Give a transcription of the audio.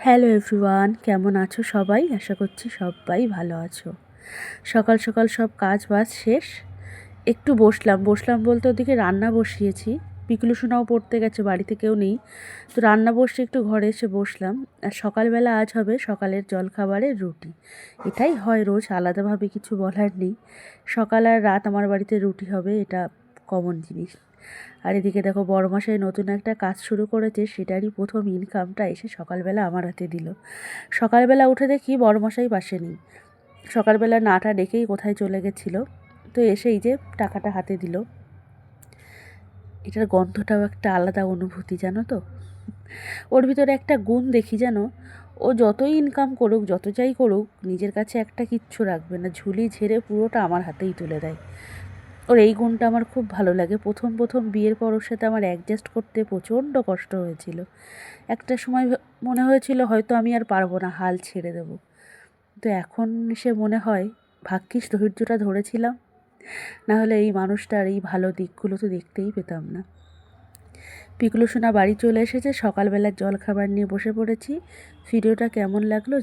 Hello everyone, কেমন আছো সবাই? আশা করছি সবাই ভালো আছো। সকাল সকাল সব কাজ বাজ শেষ, একটু বসলাম বলতে ওদিকে রান্না বসিয়েছি। পিকলু সোনাও পড়তে গেছে, বাড়িতে কেউ নেই, তো রান্না বসে একটু ঘরে এসে বসলাম। আর সকালবেলা আজ হবে সকালের জলখাবারের রুটি। এটাই হয় রোজ, আলাদাভাবে কিছু বলার নেই। সকাল আর রাত আমার বাড়িতে রুটি হবে, এটা কমন জিনিস। আর এদিকে দেখো বড়মশাই নতুন একটা কাজ শুরু করেছে, সেটারই প্রথম ইনকামটা এসে সকালবেলা আমার হাতে দিল। সকালবেলা উঠে দেখি বড়মশাই পাশে নেই। সকালবেলা নাটা ডেকেই কোথায় চলে গেছিলো, তো এসেই যে টাকাটা হাতে দিল। এটার গন্ধটাও একটা আলাদা অনুভূতি, জানো তো। ওর ভিতরে একটা গুণ দেখি, জানো, ও যতই ইনকাম করুক, যত যাই করুক, নিজের কাছে একটা কিচ্ছু রাখবে না, ঝুলি ঝেড়ে পুরোটা আমার হাতেই তুলে দেয়। ওর এই গুণটা আমার খুব ভালো লাগে। প্রথম বিয়ের পর ওর সাথে আমার অ্যাডজাস্ট করতে প্রচণ্ড কষ্ট হয়েছিল। একটা সময় মনে হয়েছিল হয়তো আমি আর পারবো না, হাল ছেড়ে দেব। তো এখন সে মনে হয় ভাগ্যিস ধৈর্যটা ধরেছিলাম, না হলে এই মানুষটার এই ভালো দিকগুলো তো দেখতেই পেতাম না। পিকলু সোনা বাড়ি চলে এসেছে, সকালবেলার জলখাবার নিয়ে বসে পড়েছি। ভিডিওটা কেমন লাগলো